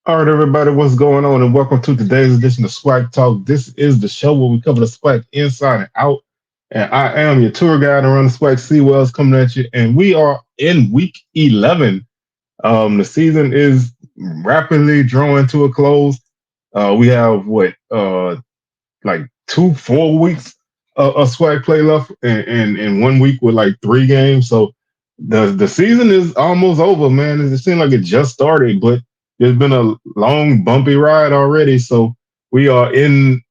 All right, everybody, what's going on? And welcome to today's edition of Swag Talk. This is the show where we cover the swag inside and out. And I am your tour guide around the swag Seawells coming at you. And we are in week 11. The season is rapidly drawing to a close. We have like 2 4 weeks of swag play left, and 1 week with like 3 games. So the season is almost over, man. It seems like it just started, but there's been a long bumpy ride already. So we are in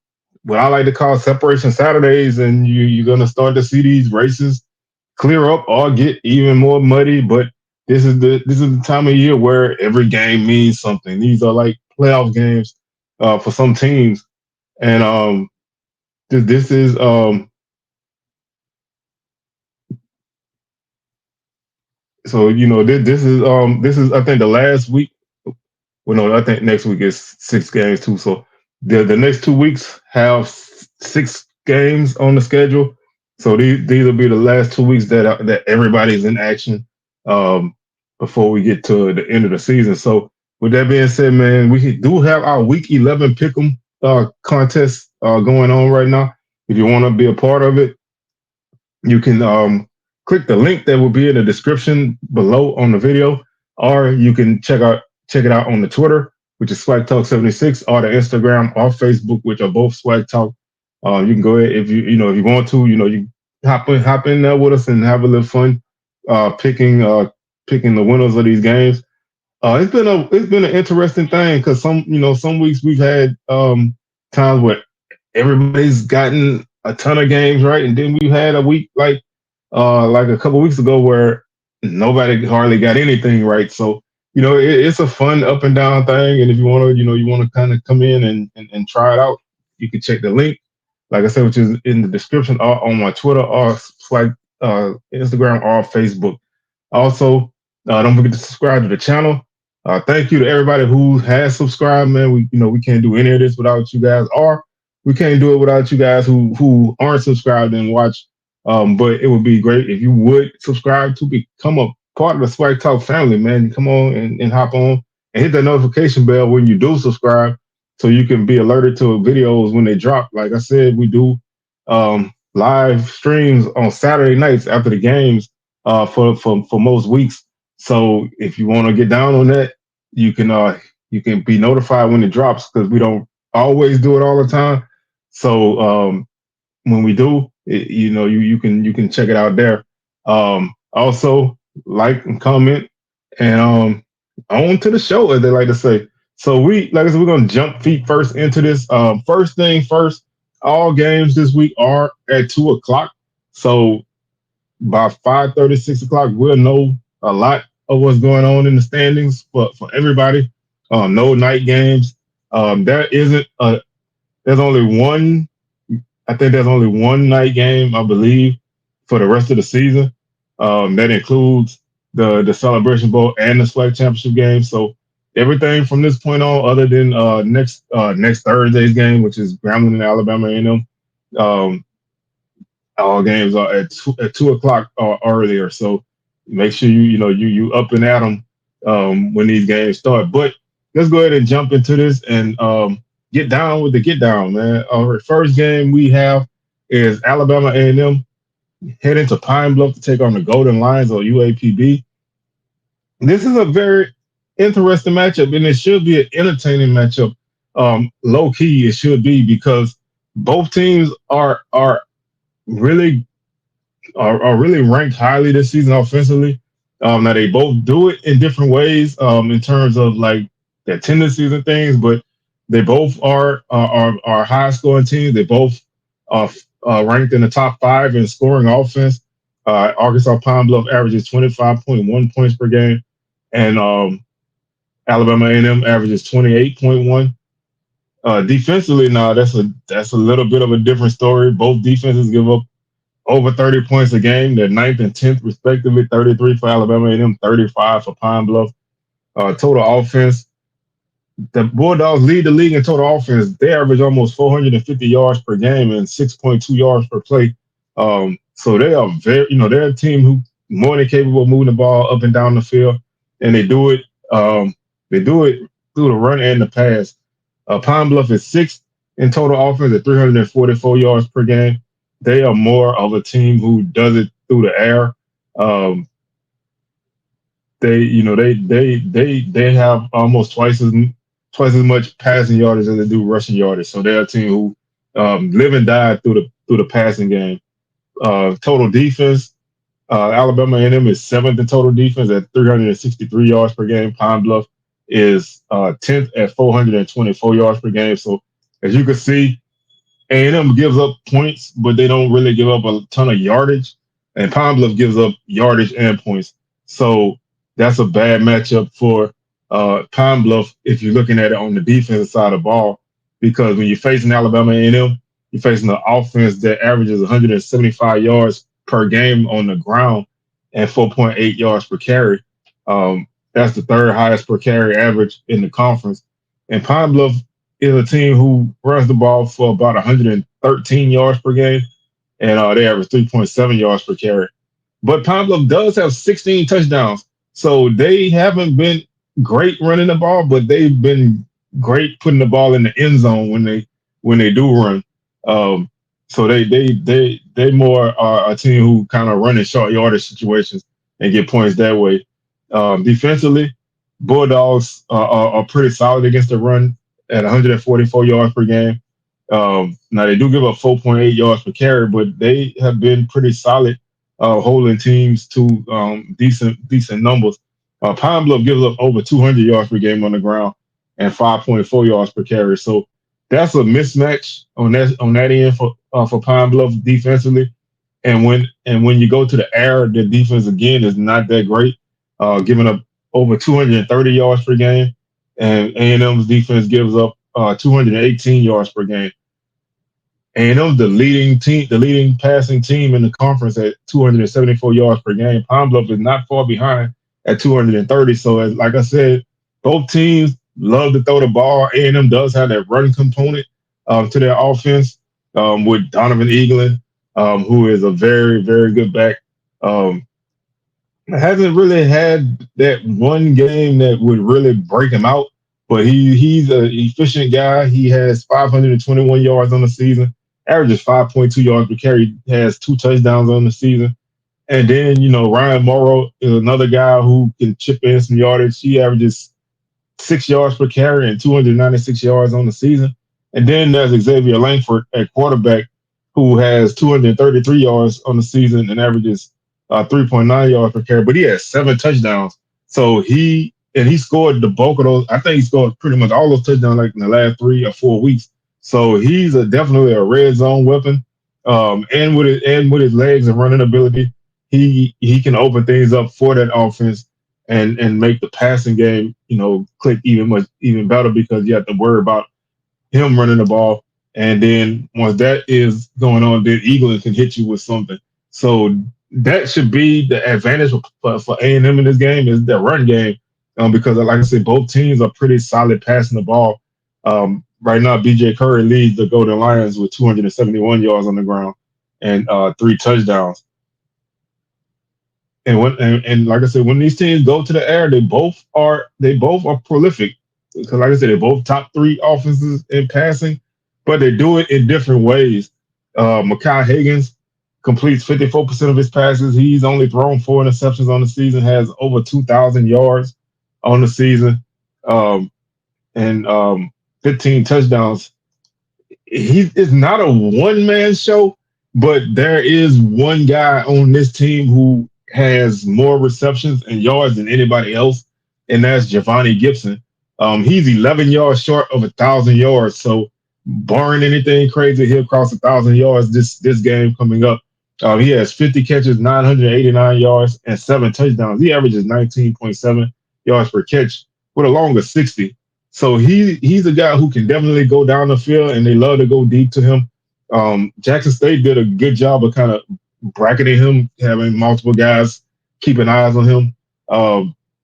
what I like to call separation Saturdays, and you're gonna start to see these races clear up or get even more muddy. But this is the time of year where every game means something. These are like playoff games for some teams, and this is so this is I think the last week. Well, no, I think next week is 6 games too. So the next 2 weeks have 6 games on the schedule. So these will be the last 2 weeks that everybody's in action um, before we get to the end of the season. So with that being said, man, we do have our Week 11 Pick'em contest going on right now. If you want to be a part of it, you can click the link that will be in the description below on the video, or you can check it out on the Twitter, which is Swag Talk 76, or the Instagram or Facebook, which are both Swag Talk. You can go ahead if you want to, you hop in there with us and have a little fun picking the winners of these games. It's been an interesting thing because some weeks we've had times where everybody's gotten a ton of games right, and then we've had a week like a couple weeks ago where nobody hardly got anything right. So it's a fun up and down thing, and if you want to kind of come in and try it out, you can check the link, like I said, which is in the description, or on my Twitter or like Instagram or Facebook. Also, don't forget to subscribe to the channel. Thank you to everybody who has subscribed, man. We can't do any of this without you guys, or we can't do it without you guys who aren't subscribed and watch. But it would be great if you would subscribe to become a part of the Swag Talk family, man. Come on and hop on and hit the notification bell when you do subscribe, so you can be alerted to videos when they drop. Like I said, we do live streams on Saturday nights after the games for most weeks. So if you want to get down on that, you can be notified when it drops, because we don't always do it all the time. So when we do, you can check it out there. Also, like and comment, and on to the show, as they like to say. So like I said, we're gonna jump feet first into this. First thing first, all games this week are at 2 o'clock. So by 5:30, 6 o'clock, we'll know a lot of what's going on in the standings for everybody. No night games. There isn't a. There's only one. I think there's only one night game, I believe, for the rest of the season. That includes the Celebration Bowl and the Swag Championship game. So everything from this point on, other than next Thursday's game, which is Grambling and Alabama A&M, um, all games are at 2 o'clock or earlier. So make sure you up and at them when these games start. But let's go ahead and jump into this and get down with the get down, man. Our first game we have is Alabama A&M heading to Pine Bluff to take on the Golden Lions or UAPB. This is a very interesting matchup, and it should be an entertaining matchup. Low key, it should be, because both teams are really are really ranked highly this season offensively. Now they both do it in different ways in terms of like their tendencies and things, but they both are high scoring teams. They both are ranked in the top 5 in scoring offense. Arkansas Pine Bluff averages 25.1 points per game, and Alabama A&M averages 28.1. Defensively, now that's a little bit of a different story. Both defenses give up over 30 points a game. They're ninth and 10th, respectively, 33 for Alabama A&M, 35 for Pine Bluff. Total offense, the Bulldogs lead the league in total offense. They average almost 450 yards per game and 6.2 yards per play. So they are they're a team who more than capable of moving the ball up and down the field, and they do it. They do it through the run and the pass. Pine Bluff is sixth in total offense at 344 yards per game. They are more of a team who does it through the air. Um, they have almost twice as much passing yardage as they do rushing yardage. So they're a team who live and die through the passing game. Total defense, Alabama A&M is seventh in total defense at 363 yards per game. Pine Bluff is 10th at 424 yards per game. So as you can see, A&M gives up points, but they don't really give up a ton of yardage. And Pine Bluff gives up yardage and points. So that's a bad matchup for Pine Bluff if you're looking at it on the defensive side of the ball. Because when you're facing Alabama A&M, you're facing an offense that averages 175 yards per game on the ground and 4.8 yards per carry. That's the third highest per carry average in the conference. And Pine Bluff is a team who runs the ball for about 113 yards per game, and they average 3.7 yards per carry. But Pine Bluff does have 16 touchdowns, so they haven't been great running the ball, but they've been great putting the ball in the end zone when they do run. Um, so they more are a team who kind of run in short yardage situations and get points that way. Defensively, Bulldogs are pretty solid against the run at 144 yards per game. Now they do give up 4.8 yards per carry, but they have been pretty solid holding teams to decent numbers. Pine Bluff gives up over 200 yards per game on the ground and 5.4 yards per carry. So that's a mismatch on that end for Pine Bluff defensively. And when you go to the air, the defense again is not that great, giving up over 230 yards per game, and A&M's defense gives up 218 yards per game. A&M's the leading passing team in the conference at 274 yards per game. Pine Bluff is not far behind at 230. So, like I said, both teams love to throw the ball. A&M does have that run component to their offense with Donovan Eaglin, who is a very, very good back. Um, hasn't really had that one game that would really break him out, but he's an efficient guy. He has 521 yards on the season, averages 5.2 yards per carry, has two touchdowns on the season. And then, Ryan Morrow is another guy who can chip in some yardage. He averages 6 yards per carry and 296 yards on the season. And then there's Xavier Langford at quarterback, who has 233 yards on the season and averages 3.9 yards per carry. But he has seven touchdowns. So he scored the bulk of those. I think he scored pretty much all those touchdowns like in the last 3 or 4 weeks. So he's definitely a red zone weapon. And with his legs and running ability, he can open things up for that offense and make the passing game, click even better because you have to worry about him running the ball. And then once that is going on, then Eagles can hit you with something. So that should be the advantage for A&M in this game is their run game. Because like I said, both teams are pretty solid passing the ball. Right now, BJ Curry leads the Golden Lions with 271 yards on the ground and three touchdowns. And like I said, when these teams go to the air, they both are prolific. Because like I said, they're both top three offenses in passing, but they do it in different ways. Makai Higgins completes 54% of his passes. He's only thrown four interceptions on the season, has over 2,000 yards on the season, and 15 touchdowns. It's not a one man show, but there is one guy on this team who has more receptions and yards than anybody else, and that's Giovanni Gibson. He's 11 yards short of 1,000 yards. So, barring anything crazy, he'll cross 1,000 yards this game coming up. He has 50 catches, 989 yards, and seven touchdowns. He averages 19.7 yards per catch with a long of 60. So he's a guy who can definitely go down the field, and they love to go deep to him. Jackson State did a good job of kind of bracketing him, having multiple guys keeping eyes on him.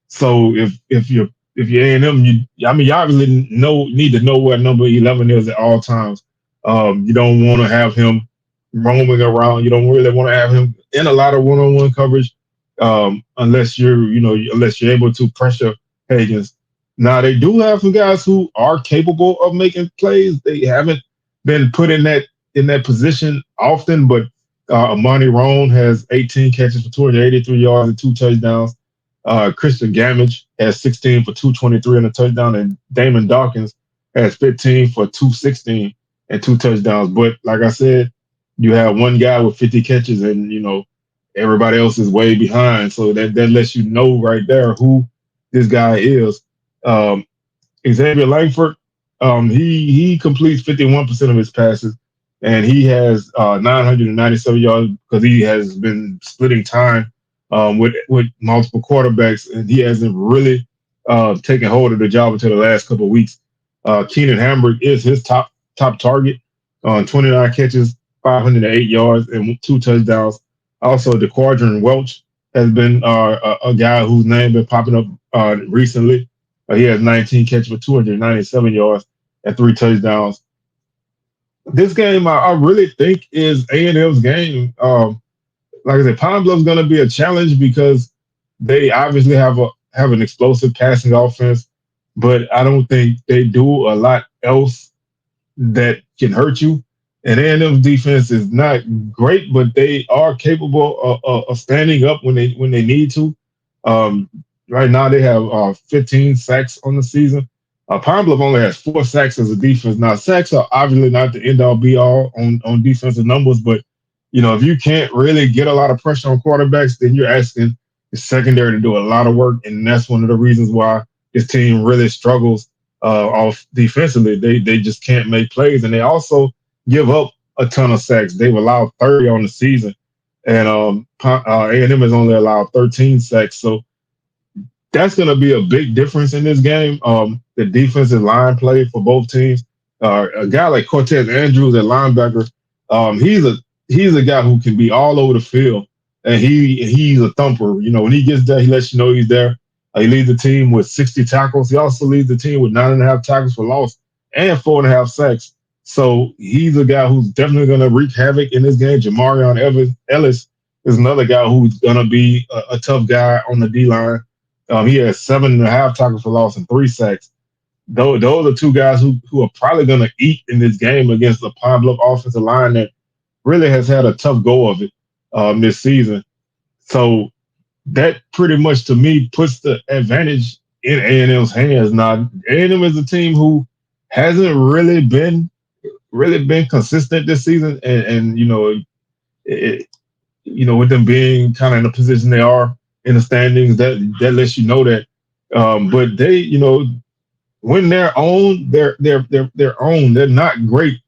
So if you're A&M, you obviously need to know where number 11 is at all times. You don't want to have him roaming around. You don't really want to have him in a lot of one-on-one coverage unless you're able to pressure Higgins. Now they do have some guys who are capable of making plays. They haven't been put in that position often, but Amani Roan has 18 catches for 283 yards and two touchdowns. Christian Gamage has 16 for 223 and a touchdown, and Damon Dawkins has 15 for 216 and two touchdowns. But like I said, you have one guy with 50 catches, and everybody else is way behind. So that lets you know right there who this guy is. Um, Xavier Langford, he completes 51% of his passes, and he has 997 yards because he has been splitting time with multiple quarterbacks, and he hasn't really taken hold of the job until the last couple of weeks. Keenan Hamburg is his top target on 29 catches, 508 yards, and two touchdowns. Also, the Quadrant Welch has been a guy whose name been popping up recently. He has 19 catches for 297 yards and three touchdowns. This game, I really think, is A&M's game. Like I said, Pine Bluff's going to be a challenge because they obviously have an explosive passing offense, but I don't think they do a lot else that can hurt you. And A&M's defense is not great, but they are capable of standing up when they need to. Um, right now, they have 15 sacks on the season. Pine Bluff only has 4 sacks as a defense. Now, sacks are obviously not the end all be all on defensive numbers, but if you can't really get a lot of pressure on quarterbacks, then you're asking the secondary to do a lot of work, and that's one of the reasons why this team really struggles off defensively. They just can't make plays, and they also give up a ton of sacks. They've allowed 30 on the season, and A&M has only allowed 13 sacks. So that's going to be a big difference in this game. The defensive line play for both teams. A guy like Cortez Andrews at linebacker, he's a guy who can be all over the field, and he's a thumper. When he gets there, he lets you know he's there. He leads the team with 60 tackles. He also leads the team with 9.5 tackles for loss and 4.5 sacks. So he's a guy who's definitely going to wreak havoc in this game. Jamarion Ellis is another guy who's going to be a tough guy on the D line. He has 7.5 tackles for loss and 3 sacks. Those are two guys who are probably going to eat in this game against the Pine Bluff offensive line that really has had a tough go of it this season. So that pretty much to me puts the advantage in A&M's hands. Now, A&M is a team who hasn't really been consistent this season, and it, with them being kind of in the position they are in the standings, that lets you know that. But they, when they're on, they're on. They're not great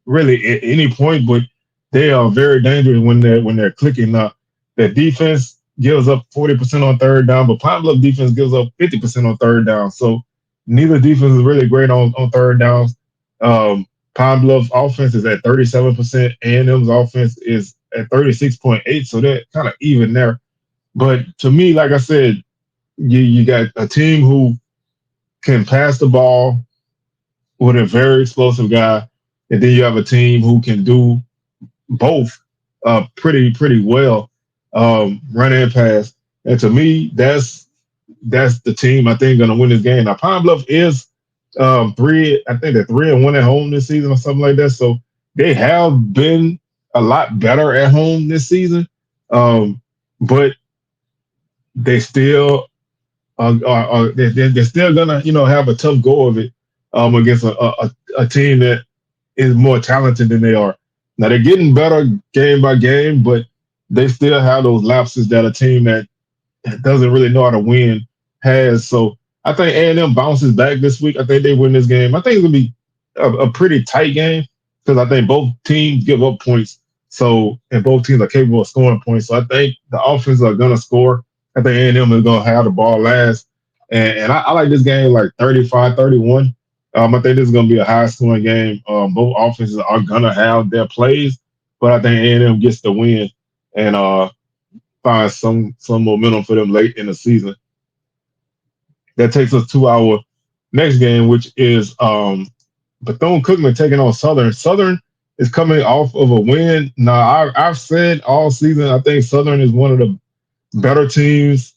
really at any point, but they are very dangerous when they're clicking. Now, their defense gives up 40% on third down, but Pine Bluff defense gives up 50% on third down. So neither defense is really great on third downs. Pine Bluff offense is at 37%. A&M's offense is at 36.8. So they're kind of even there. But to me, like I said, you got a team who can pass the ball with a very explosive guy, and then you have a team who can do both pretty well, run and pass. And to me, that's the team I think going to win this game. Now Pine Bluff is I think they're 3-1 at home this season or something like that. So they have been a lot better at home this season, but they still they're still gonna have a tough go of it against a team that is more talented than they are. Now they're getting better game by game, but they still have those lapses that a team that doesn't really know how to win has. So I think A&M bounces back this week. I think they win this game. I think it's gonna be a pretty tight game because I think both teams give up points. So and both teams are capable of scoring points. So I think the offense are gonna score. I think A&M is gonna have the ball last. And I like this game like 35-31. I think this is going to be a high-scoring game. Both offenses are going to have their plays, but I think A&M gets the win and find some momentum for them late in the season. That takes us to our next game, which is Bethune-Cookman taking on Southern. Southern is coming off of a win. Now, I've said all season I think Southern is one of the better teams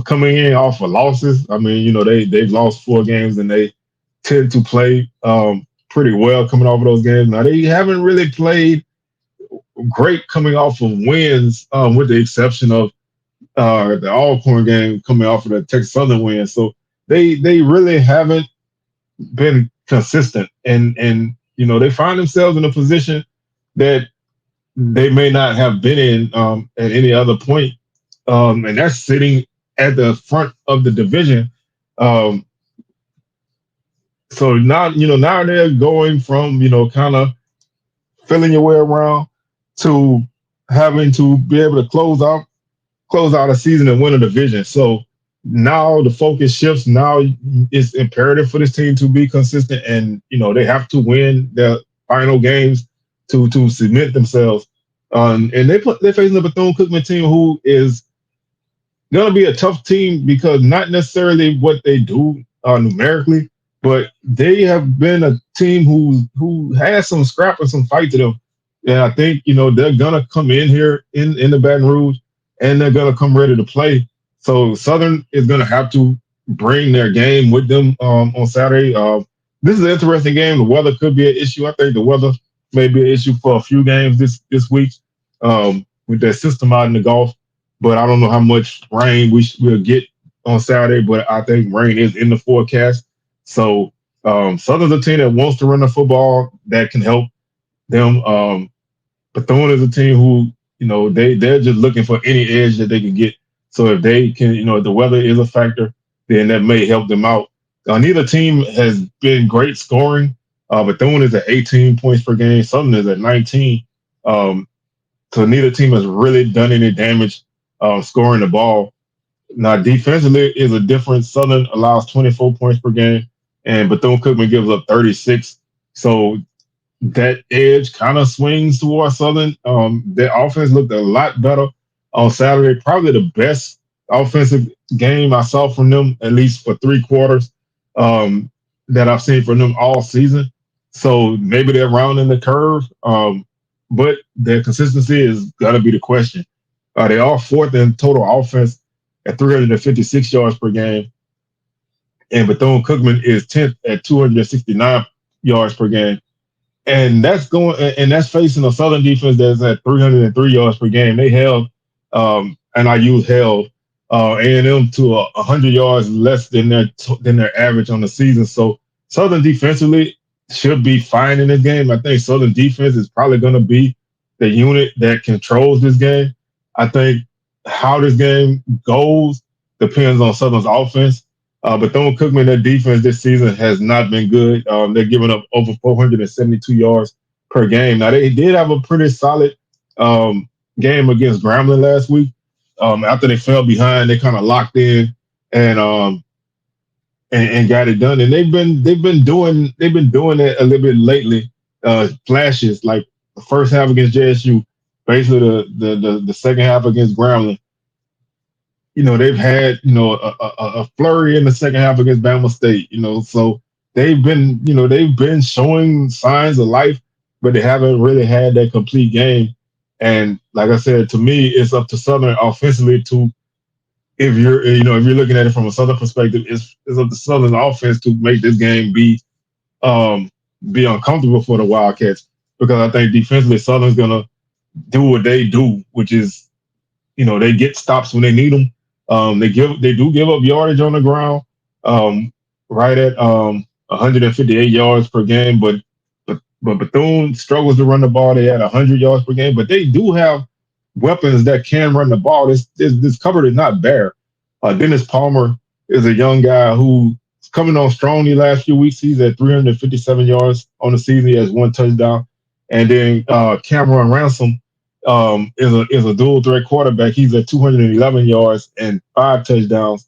coming in off of losses. I mean, they've lost 4 games and they tend to play pretty well coming off of those games. Now they haven't really played great coming off of wins, with the exception of the Alcorn game coming off of the Texas Southern win. So they really haven't been consistent, and they find themselves in a position that they may not have been in at any other point, and that's sitting at the front of the division. Um, so now they're going from kind of feeling your way around to having to be able to close out a season and win a division. So now the focus shifts. Now it's imperative for this team to be consistent, and they have to win their final games to cement themselves. And they're facing the Bethune Cookman team, who is going to be a tough team because not necessarily what they do numerically, but they have been a team who has some scrap and some fight to them. And I think they're gonna come in here in the Baton Rouge, and they're gonna come ready to play. So Southern is gonna have to bring their game with them on Saturday. This is an interesting game. The weather could be an issue. I think the weather may be an issue for a few games this week with that system out in the Gulf, but I don't know how much rain we'll get on Saturday. But I think rain is in the forecast. So Southern's a team that wants to run the football that can help them. Bethune is a team who they're just looking for any edge that they can get. So if they can, if the weather is a factor, then that may help them out. Neither team has been great scoring. Bethune is at 18 points per game. Southern is at 19. Um, so neither team has really done any damage scoring the ball. Now, defensively is a difference. Southern allows 24 points per game, and Bethune-Cookman gives up 36. So that edge kind of swings towards Southern. Their offense looked a lot better on Saturday. Probably the best offensive game I saw from them, at least for 3 quarters, that I've seen from them all season. So maybe they're rounding the curve, but their consistency is going to be the question. They are fourth in total offense at 356 yards per game, and Bethune-Cookman is 10th at 269 yards per game. And that's facing a Southern defense that's at 303 yards per game. They held, and I use held A&M to 100 yards less than their average on the season. So Southern defensively should be fine in this game. I think Southern defense is probably going to be the unit that controls this game. I think how this game goes depends on Southern's offense. But Bethune-Cookman, their defense this season has not been good. They're giving up over 472 yards per game. Now, they did have a pretty solid game against Grambling last week. After they fell behind, they kind of locked in and and got it done. And they've been doing it a little bit lately. Flashes like the first half against JSU, basically the second half against Grambling. They've had, a flurry in the second half against Bama State, so they've been showing signs of life, but they haven't really had that complete game. And like I said, to me, it's up to Southern offensively to, if you're looking at it from a Southern perspective, it's up to Southern offense to make this game be uncomfortable for the Wildcats, because I think defensively Southern's gonna do what they do, which is, they get stops when they need them. They do give up yardage on the ground, right at 158 yards per game, but Bethune struggles to run the ball. They had 100 yards per game, but they do have weapons that can run the ball. This cupboard is not bare. Dennis Palmer is a young guy who's coming on strong the last few weeks. He's at 357 yards on the season. He has 1 touchdown. And then Cameron Ransom is a dual threat quarterback. He's at 211 yards and 5 touchdowns.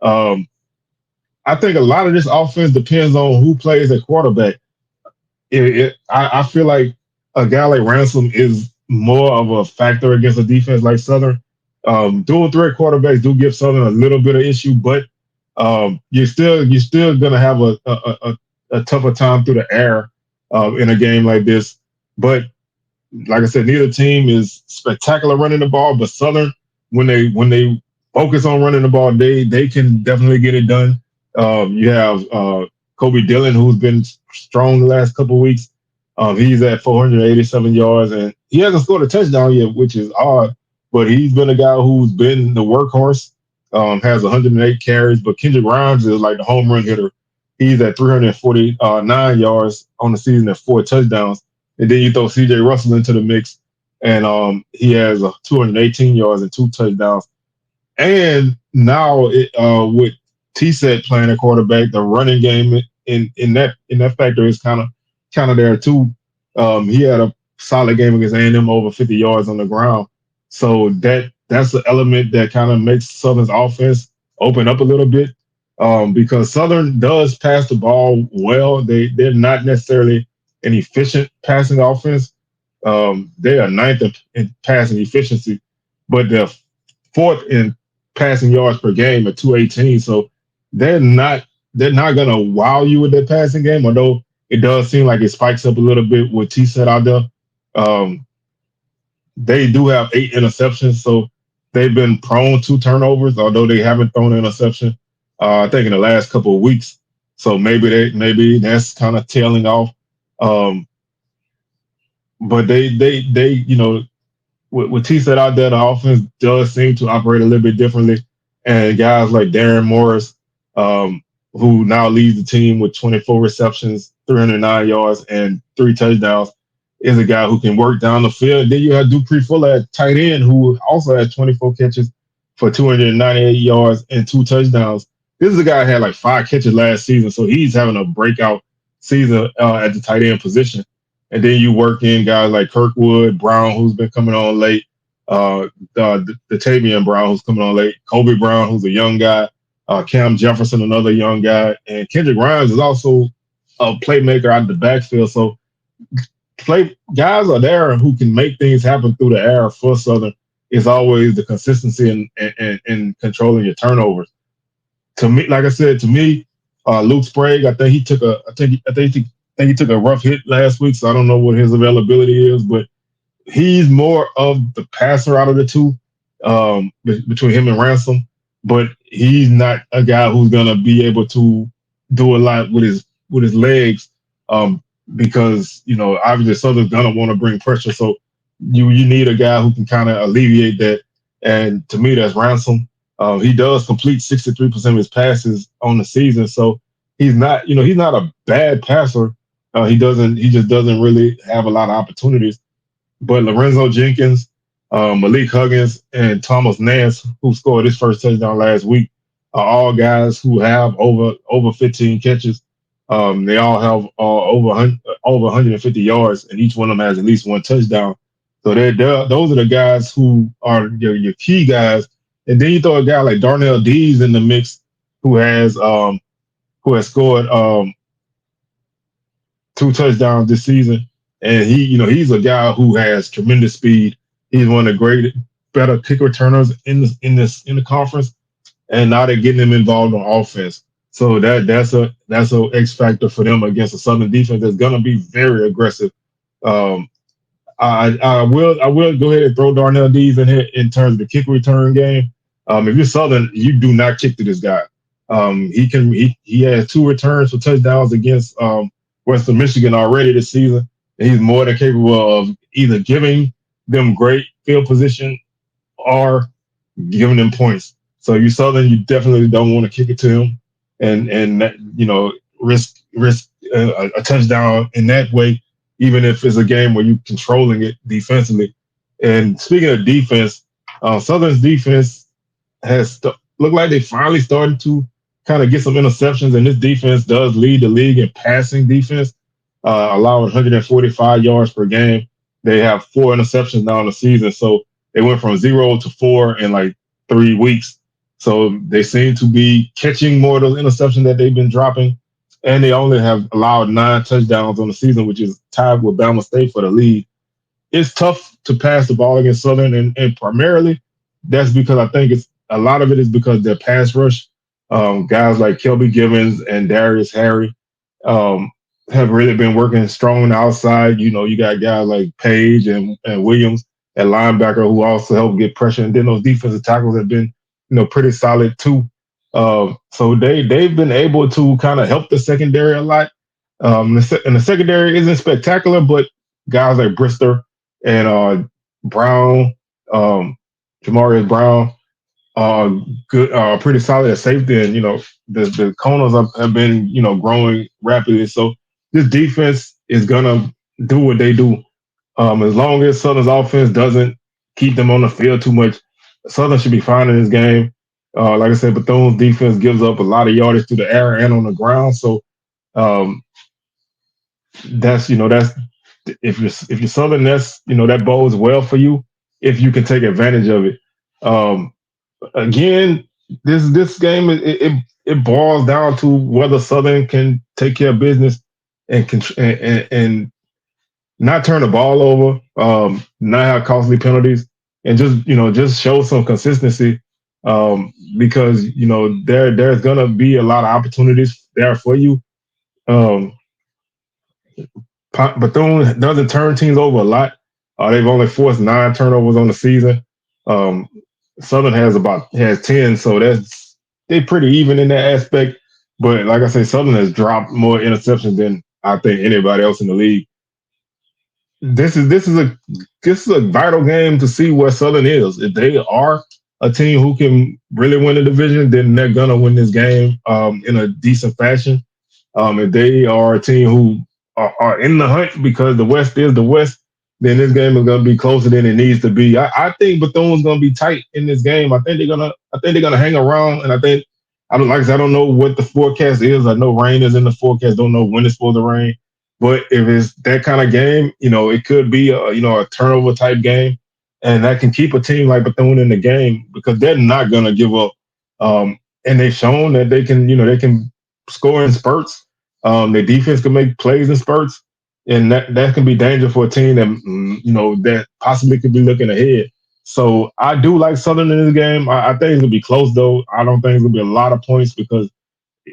I think a lot of this offense depends on who plays at quarterback. I feel like a guy like Ransom is more of a factor against a defense like Southern. Dual threat quarterbacks do give Southern a little bit of issue, but you're still gonna have a tougher time through the air in a game like this. But like I said, neither team is spectacular running the ball, but Southern, when they focus on running the ball. They can definitely get it done. You have Kobe Dillon, who's been strong the last couple of weeks. He's at 487 yards, and he hasn't scored a touchdown yet, which is odd. But he's been a guy who's been the workhorse. Has 108 carries, but Kendrick Grimes is like the home run hitter. He's at 349 yards on the season and 4 touchdowns. And then you throw C.J. Russell into the mix, and he has 218 yards and 2 touchdowns. And now with T-Set playing a quarterback, the running game in that factor is kind of there too. He had a solid game against A&M, over 50 yards on the ground. So that's the element that kind of makes Southern's offense open up a little bit. Because Southern does pass the ball well. They're not necessarily an efficient passing offense. They are ninth in passing efficiency, but they're fourth in passing yards per game at 218. So they're not they're not gonna wow you with their passing game, although it does seem like it spikes up a little bit with T set out there. Um, they do have 8 interceptions, so they've been prone to turnovers, although they haven't thrown an interception. I think in the last couple of weeks. So maybe that's kind of tailing off. Um, but they with T set out there, the offense does seem to operate a little bit differently. And guys like Darren Morris, um, who now leads the team with 24 receptions, 309 yards, and 3 touchdowns, is a guy who can work down the field. Then you have Dupree Fuller at tight end, who also had 24 catches for 298 yards and 2 touchdowns. This is a guy who had like 5 catches last season, so he's having a breakout season at the tight end position. And then you work in guys like Kirkwood Brown, who's been coming on late, the Tavian Brown, who's coming on late, Kobe Brown, who's a young guy, Cam Jefferson, another young guy, and Kendrick Grimes is also a playmaker out of the backfield. So play guys are there who can make things happen through the air for Southern. Is always the consistency in controlling your turnovers. To me, like I said, to me, Luke Sprague, I think he took a, I think he took a rough hit last week, so I don't know what his availability is, but he's more of the passer out of the two, between him and Ransom. But he's not a guy who's gonna be able to do a lot with his legs, because obviously Southern's gonna want to bring pressure. So you need a guy who can kind of alleviate that. And to me, that's Ransom. He does complete 63% of his passes on the season, so he's not a bad passer. He just doesn't really have a lot of opportunities. But Lorenzo Jenkins, Malik Huggins, and Thomas Nance, who scored his first touchdown last week, are all guys who have over 15 catches. They all have over 150 yards, and each one of them has at least 1 touchdown. So those are the guys who are your key guys. And then you throw a guy like Darnell Dees in the mix, who has scored 2 touchdowns this season, and he's a guy who has tremendous speed. He's one of the better kick returners in the conference, and now they're getting him involved on offense. So that's a X factor for them against a Southern defense that's gonna be very aggressive. Um, I will go ahead and throw Darnell Dees in here in terms of the kick return game. If you're Southern, you do not kick to this guy. He has 2 returns for touchdowns against Western Michigan already this season. And he's more than capable of either giving them great field position or giving them points. So you Southern, you definitely don't want to kick it to him, and risk a touchdown in that way, even if it's a game where you're controlling it defensively. And speaking of defense, Southern's defense looked like they finally started to kind of get some interceptions, and this defense does lead the league in passing defense, allowing 145 yards per game. They have 4 interceptions now in the season, so they went from 0 to 4 in like 3 weeks. So they seem to be catching more of those interceptions that they've been dropping, and they only have allowed 9 touchdowns on the season, which is tied with Bama State for the lead. It's tough to pass the ball against Southern, and primarily that's because I think it's a lot of it is because their pass rush. Guys like Kelby Givens and Darius Harry um, have really been working strong on the outside. You got guys like Page and Williams at linebacker who also help get pressure. And then those defensive tackles have been pretty solid too. So they've been able to kind of help the secondary a lot. And the secondary isn't spectacular, but guys like Brister and Brown, um, Jamarius Brown, good, pretty solid at safety, and the corners have been growing rapidly. So this defense is gonna do what they do. As long as Southern's offense doesn't keep them on the field too much, Southern should be fine in this game. Like I said, Bethune's defense gives up a lot of yardage through the air and on the ground. So um, that's if you're Southern, that bodes well for you if you can take advantage of it. Um, Again, this game it boils down to whether Southern can take care of business and and not turn the ball over, not have costly penalties, and just show some consistency. Because there's gonna be a lot of opportunities there for you. Um, Bethune doesn't turn teams over a lot. They've only forced 9 turnovers on the season. Um, Southern has 10, so they pretty even in that aspect. But like I say, Southern has dropped more interceptions than I think anybody else in the league. This is this is a this is a vital game to see where Southern is. If they are a team who can really win the division, then they're gonna win this game in a decent fashion. If they are a team who are in the hunt because the West is the West, then this game is going to be closer than it needs to be. I think Bethune's going to be tight in this game. I think they're gonna hang around, and I don't like I said, I don't know what the forecast is. I know rain is in the forecast. Don't know when it's supposed to rain, but if it's that kind of game, it could be a turnover type game, and that can keep a team like Bethune in the game because they're not going to give up. And they've shown that they can score in spurts. Their defense can make plays in spurts, and that can be dangerous for a team that possibly could be looking ahead. So I do like Southern in this game. I think it's gonna be close though. I don't think it's gonna be a lot of points because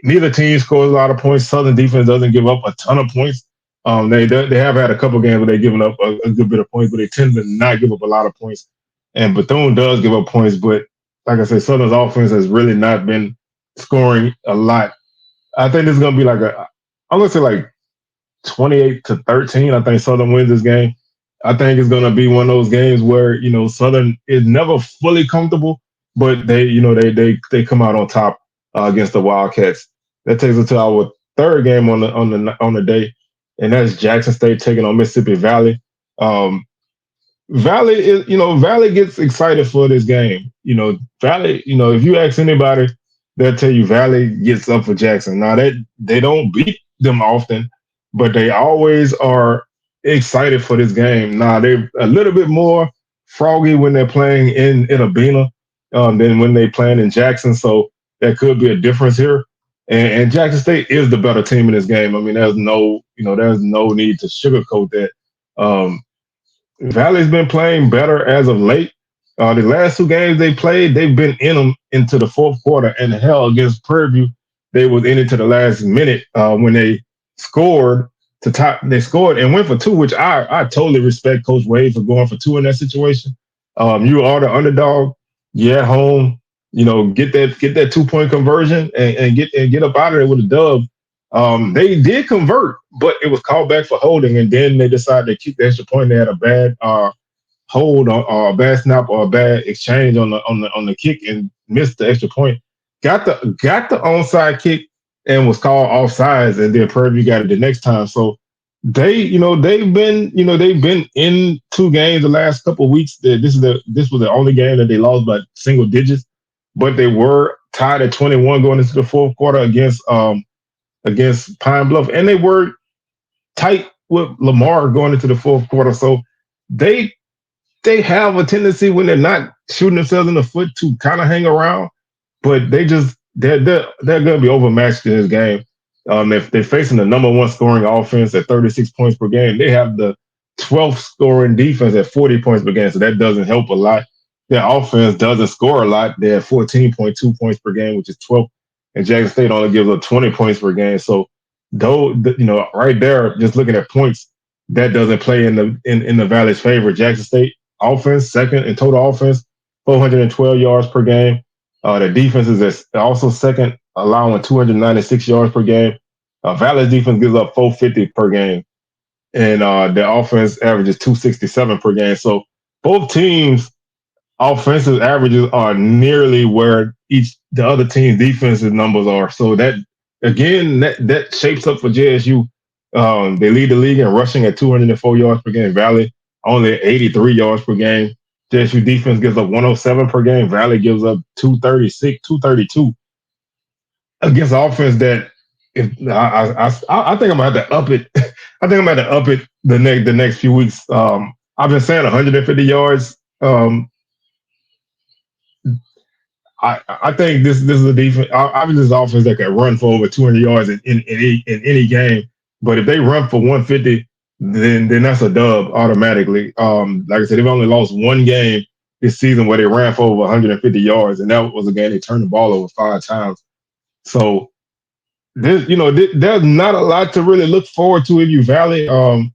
neither team scores a lot of points. Southern defense doesn't give up a ton of points. They have had a couple games where they've given up a good bit of points, but they tend to not give up a lot of points. And Bethune does give up points, but like I said, Southern's offense has really not been scoring a lot. I think this is gonna be I'm gonna say like 28-13. I think Southern wins this game. I think it's gonna be one of those games where Southern is never fully comfortable, but they come out on top against the Wildcats. That takes us to our third game on the day, and that's Jackson State taking on Mississippi Valley. Um, Valley gets excited for this game. Valley, if you ask anybody, they'll tell you Valley gets up for Jackson. Now they don't beat them often, but they always are excited for this game. Now they're a little bit more froggy when they're playing in Abena than when they playing in Jackson. So that could be a difference here. And Jackson State is the better team in this game. I mean, there's no need to sugarcoat that. Um, Valley's been playing better as of late. The last 2 games they played, they've been in them into the fourth quarter. And hell, against Prairie View, they was in it to the last minute when they scored to top. They scored and went for 2, which I totally respect Coach Wade for going for 2 in that situation. You are the underdog. You're at home. Get that 2-point conversion and get up out of there with a dub. They did convert, but it was called back for holding, and then they decided to kick the extra point. They had a bad hold or a bad snap or a bad exchange on the kick and missed the extra point. Got the onside kick and was called offsides, and then Prairie View got it the next time. So they've been in 2 games the last couple of weeks. This was the only game that they lost by single digits, but they were tied at 21 going into the fourth quarter against Pine Bluff, and they were tight with Lamar going into the fourth quarter. So they have a tendency when they're not shooting themselves in the foot to kind of hang around, but they're going to be overmatched in this game. If they're facing the number 1 scoring offense at 36 points per game, they have the 12th scoring defense at 40 points per game, so that doesn't help a lot. Their offense doesn't score a lot. They're at 14.2 points per game, which is 12th, and Jackson State only gives up 20 points per game. So, though, right there, just looking at points, that doesn't play in the Valley's favor. Jackson State offense, second in total offense, 412 yards per game. The defense is also second, allowing 296 yards per game. Valley's defense gives up 450 per game, and their offense averages 267 per game. So both teams' offensive averages are nearly where each the other team's defensive numbers are. So that again, that shapes up for JSU. They lead the league in rushing at 204 yards per game. Valley only 83 yards per game. JSU defense gives up 107 per game. Valley gives up 236, 232 against offense that if I think I'm gonna have to up it. I think I'm gonna have to up it the next few weeks. I've been saying 150 yards. I think this is a defense. Obviously, this offense that can run for over 200 yards in any game. But if they run for 150, then that's a dub automatically. Like I said, they've only lost one game this season where they ran for over 150 yards, and that was a game they turned the ball over 5 times. So there's not a lot to really look forward to if you Valley. I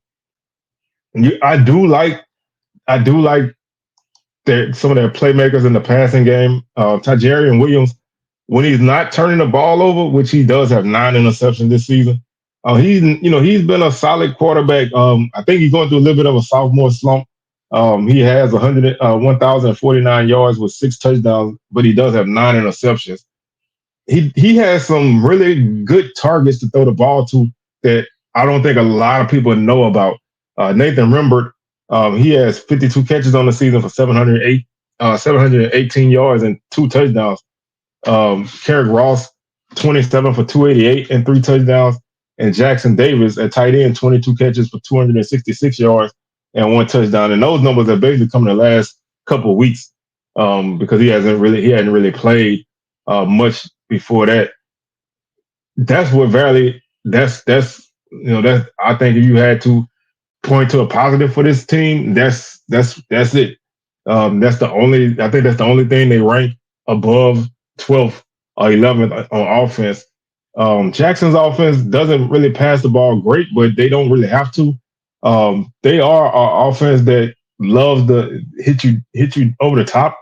do like some of their playmakers in the passing game. Tajarian Williams, when he's not turning the ball over, which he does have 9 interceptions this season, he's been a solid quarterback. I think he's going through a little bit of a sophomore slump. He has 1,049 yards with 6 touchdowns, but he does have 9 interceptions. He has some really good targets to throw the ball to that I don't think a lot of people know about. Nathan Rimbert, he has 52 catches on the season for 718 yards and 2 touchdowns. Carrick Ross, 27 for 288 and 3 touchdowns. And Jackson Davis at tight end, 22 catches for 266 yards and 1 touchdown. And those numbers have basically come in the last couple of weeks because he hadn't really played much before that. That's what Valley. That's I think if you had to point to a positive for this team, that's it. That's the only. I think that's the only thing they rank above 12th or 11th on offense. Jackson's offense doesn't really pass the ball great, but they don't really have to. They are an offense that loves to hit you over the top.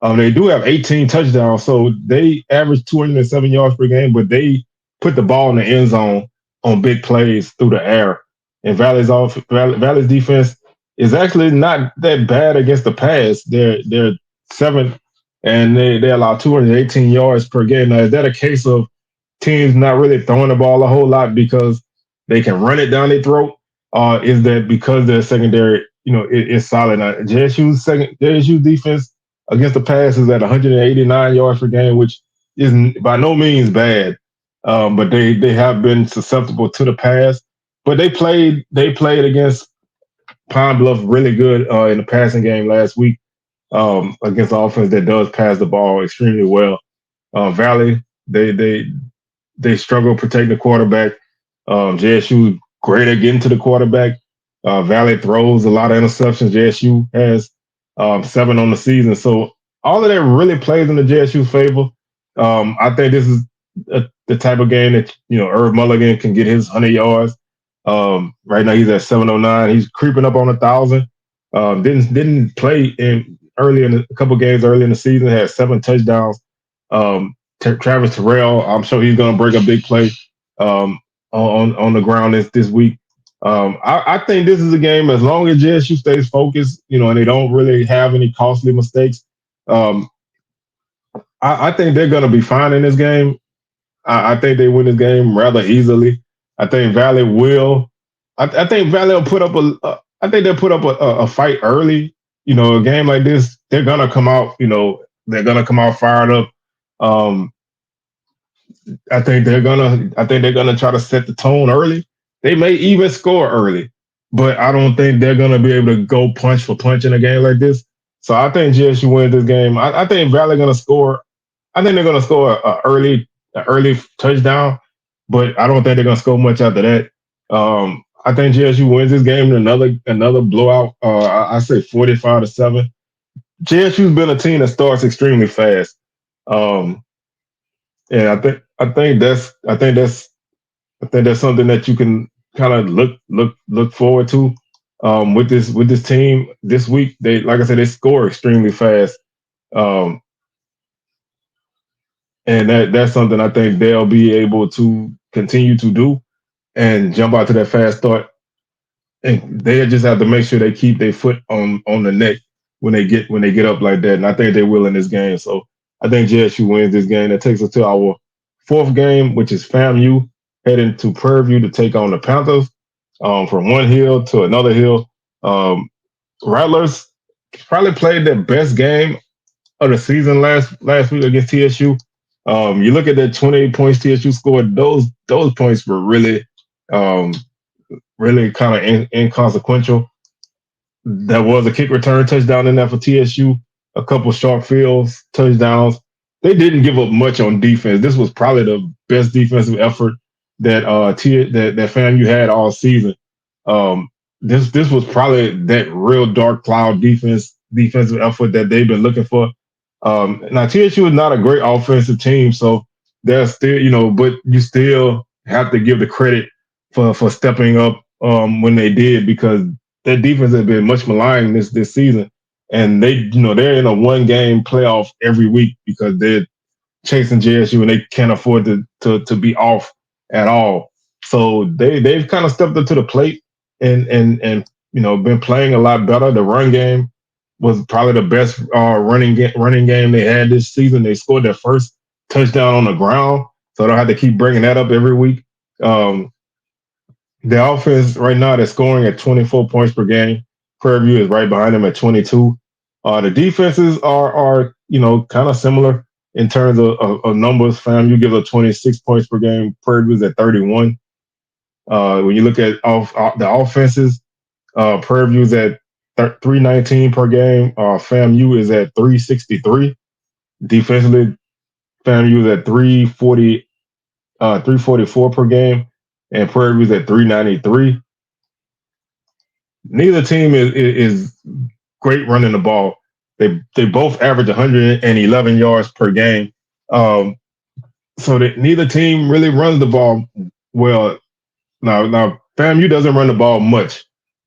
They do have 18 touchdowns, so they average 207 yards per game, but they put the ball in the end zone on big plays through the air. And Valley's defense is actually not that bad against the pass. They're seventh, and they allow 218 yards per game. Now, is that a case of teams not really throwing the ball a whole lot because they can run it down their throat? Or is that because their secondary, is solid? Now, JSU's defense against the pass is at 189 yards per game, which is by no means bad. But they have been susceptible to the pass. But they played against Pine Bluff really good in the passing game last week against the offense that does pass the ball extremely well. Valley, they struggle protecting the quarterback. JSU great at getting to the quarterback. Valley throws a lot of interceptions. JSU has 7 on the season. So all of that really plays in the JSU favor. I think this is the type of game that Irv Mulligan can get his 100 yards. Right now he's at 709. He's creeping up on 1,000. Didn't play a couple games early in the season. Had 7 touchdowns. Travis Terrell, I'm sure he's going to break a big play on the ground this week. I think this is a game as long as JSU stays focused, and they don't really have any costly mistakes. I think they're going to be fine in this game. I think they win this game rather easily. I think Valley will. I think Valley will put up I think they'll put up a fight early. A game like this, they're gonna come out. They're gonna come out fired up. Um, I think they're gonna try to set the tone early. They may even score early, but I don't think they're gonna be able to go punch for punch in a game like this. So I think JSU wins this game. I think Valley gonna score. I think they're gonna score a early touchdown, but I don't think they're gonna score much after that. I think JSU wins this game in another blowout. I say 45-7. JSU's been a team that starts extremely fast. Um, and I think that's something that you can kind of look forward to with this team this week. They, like I said, they score extremely fast. Um, and that's something I think they'll be able to continue to do and jump out to that fast start. And they just have to make sure they keep their foot on the neck when they get up like that. And I think they will in this game. So I think JSU wins this game. That takes us to our fourth game, which is FAMU heading to Prairie View to take on the Panthers. From one hill to another hill. Um, Rattlers probably played their best game of the season last week against TSU. You look at the 28 points TSU scored; those points were um, really kind of inconsequential. There was a kick return touchdown in there for TSU, a couple short fields, touchdowns. They didn't give up much on defense. This was probably the best defensive effort that FAMU had all season. Um, this was probably that real dark cloud defensive effort that they've been looking for. Now TSU is not a great offensive team, so they're still, but you still have to give the credit for stepping up when they did, because their defense has been much maligned this season, and they're in a one game playoff every week because they're chasing JSU and they can't afford to be off at all. So they've kind of stepped up to the plate and been playing a lot better. The run game was probably the best running game they had this season. They scored their first touchdown on the ground, so they'll have to keep bringing that up every week. Um, the offense right now, they're scoring at 24 points per game. Prairie View is right behind them at 22. The defenses are kind of similar in terms of numbers. FAMU gives up 26 points per game. Prairie View is at 31. When you look at the offenses, Prairie View is at 319 per game. FAMU is at 363. Defensively, FAMU is at 344 per game, and Prairie View is at 393. Neither team is great running the ball. They both average 111 yards per game. Um, so that neither team really runs the ball well. Now FAMU doesn't run the ball much.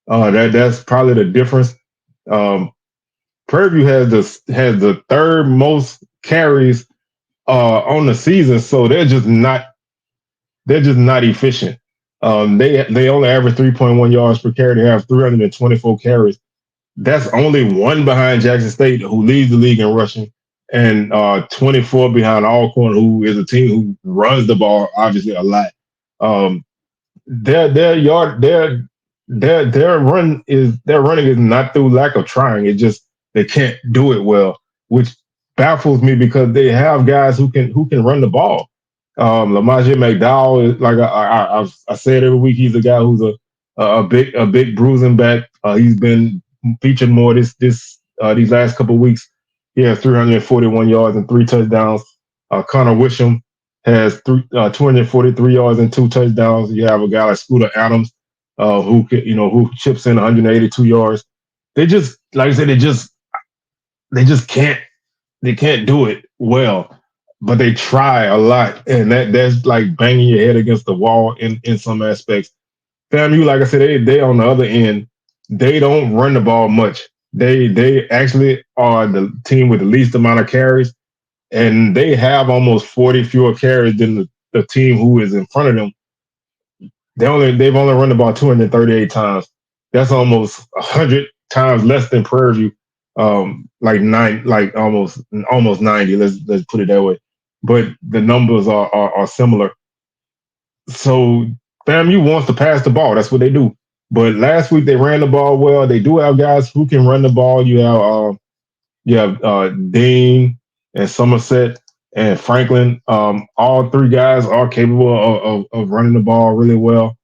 That's probably the difference. Um, Prairie View has the third most carries on the season, so they're just not efficient. They only average 3.1 yards per carry. They have 324 carries. That's only one behind Jackson State, who leads the league in rushing, and 24 behind Alcorn, who is a team who runs the ball obviously a lot. Um, their yard their running is not through lack of trying. It just they can't do it well, which baffles me because they have guys who can run the ball. Lamaje McDowell is like I said every week, he's a guy who's a big bruising back. He's been featured more these last couple of weeks. He has 341 yards and three touchdowns. Connor Wisham has 243 yards and two touchdowns. You have a guy like Scooter Adams, who chips in 182 yards. They just, like I said, they just can't do it well, but they try a lot, and that's like banging your head against the wall in some aspects. FAMU, like I said, they on the other end, they don't run the ball much. They actually are the team with the least amount of carries, and they have almost 40 fewer carries than the team who is in front of them. They've only run the ball 238 times. That's almost 100 times less than Prairie View. Like almost 90. Let's put it that way. But the numbers are similar. So FAMU wants to pass the ball. That's what they do. But last week they ran the ball well. They do have guys who can run the ball. You have Dean and Somerset and Franklin. All three guys are capable of running the ball really well.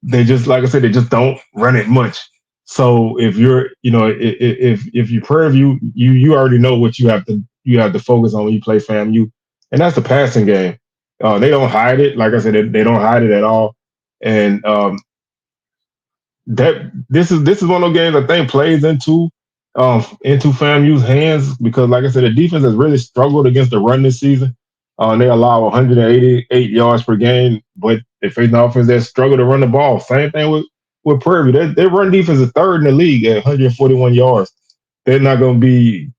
They just, like I said, they just don't run it much. So if you're, if you Prairie View, you already know what you have to focus on when you play FAMU, and that's the passing game. They don't hide it. Like I said, they don't hide it at all. And that this is one of those games I think plays into FAMU's hands, because, like I said, the defense has really struggled against the run this season. They allow 188 yards per game, but they face an offense that struggle to run the ball. Same thing with Prairie. Their run defense is third in the league at 141 yards. They're not going to be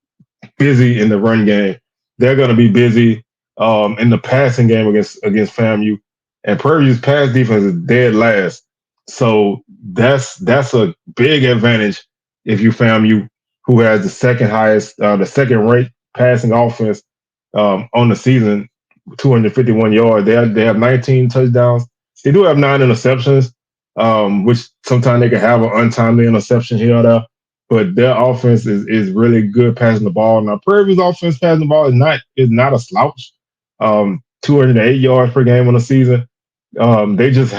busy in the run game. They're going to be busy in the passing game against FAMU, and Prairie View's pass defense is dead last. So that's a big advantage if you FAMU, who has the second highest, the second rate passing offense on the season, 251 yards. They have 19 touchdowns. They do have 9 interceptions, which sometimes they can have an untimely interception here or there. But their offense is really good passing the ball. Now Prairie View's offense passing the ball is not a slouch. 208 yards per game on the season. They just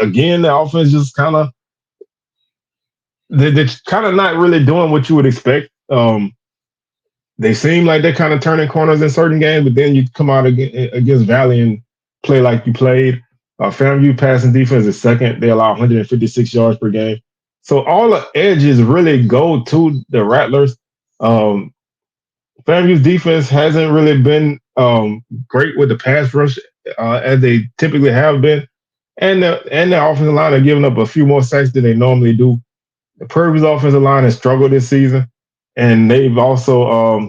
again the offense just they're kind of not really doing what you would expect. They seem like they're kind of turning corners in certain games, but then you come out against Valley and play like you played. FAMU passing defense is second. They allow 156 yards per game. So all the edges really go to the Rattlers. Um, FAMU's defense hasn't really been great with the pass rush as they typically have been, and the offensive line are giving up a few more sacks than they normally do. The Prairie View's offensive line has struggled this season, and they've also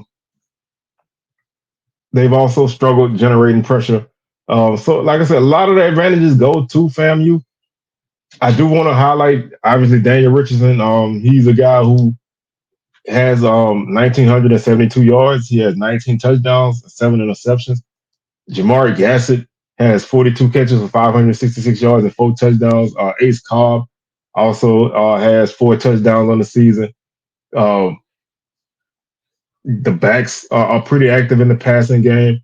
struggled generating pressure. So, like I said, a lot of the advantages go to FAMU. I do want to highlight, obviously, Daniel Richardson. He's a guy who has 1,972 yards. He has 19 touchdowns, 7 interceptions. Jamari Gassett has 42 catches for 566 yards and 4 touchdowns. Ace Cobb also has 4 touchdowns on the season. Um, the backs are pretty active in the passing game.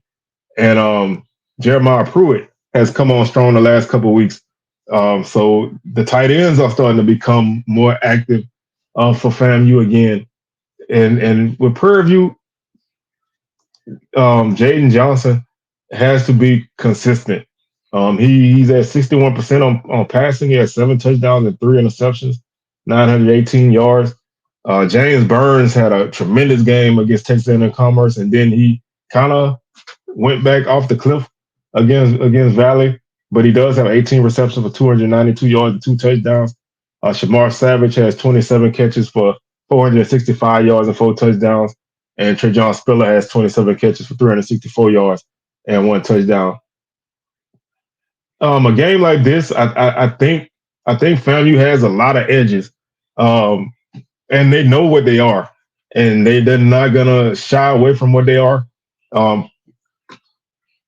And Jeremiah Pruitt has come on strong the last couple of weeks. So the tight ends are starting to become more active for FAMU again. And with Prairie View, Jaden Johnson has to be consistent. He's at 61% on passing. He has 7 touchdowns and 3 interceptions, 918 yards. James Burns had a tremendous game against Texas A&M Commerce, and then he kind of went back off the cliff against Valley, but he does have 18 receptions for 292 yards and 2 touchdowns. Shamar Savage has 27 catches for 465 yards and 4 touchdowns, and Trejon Spiller has 27 catches for 364 yards and 1 touchdown. A game like this, I think FAMU has a lot of edges, um, and they know what they are, and they're not gonna shy away from what they are. Um,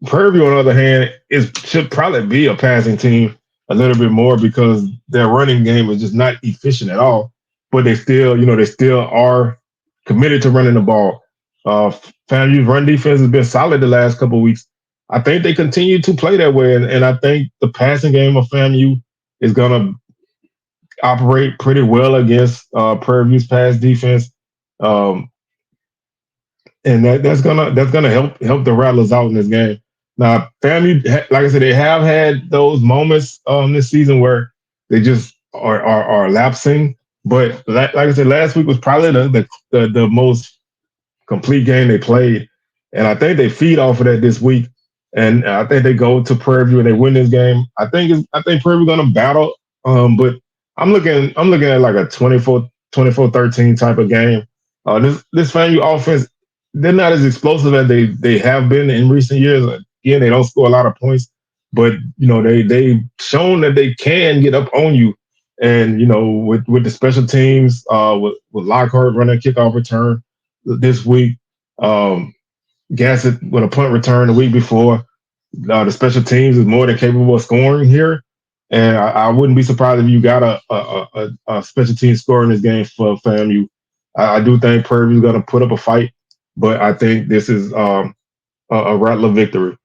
Prairie View, on the other hand, is should probably be a passing team a little bit more because their running game is just not efficient at all. But they still are committed to running the ball. FAMU's run defense has been solid the last couple of weeks. I think they continue to play that way, and I think the passing game of FAMU is going to operate pretty well against Prairie View's pass defense. Um, and that's gonna help the Rattlers out in this game. Now, family, like I said, they have had those moments this season where they just are lapsing. But like I said, last week was probably the most complete game they played, and I think they feed off of that this week. And I think they go to Prairie View and they win this game. I think Prairie View going to battle, but I'm looking at like a 24-13 type of game. This FAMU offense, they're not as explosive as they have been in recent years. Again, they don't score a lot of points, but they've shown that they can get up on you. And with the special teams, with Lockhart running a kickoff return this week, um, Gassett with a punt return the week before. The special teams is more than capable of scoring here, and I wouldn't be surprised if you got a special team score in this game for FAMU. I do think Prairie View is going to put up a fight, but I think this is a Rattler victory.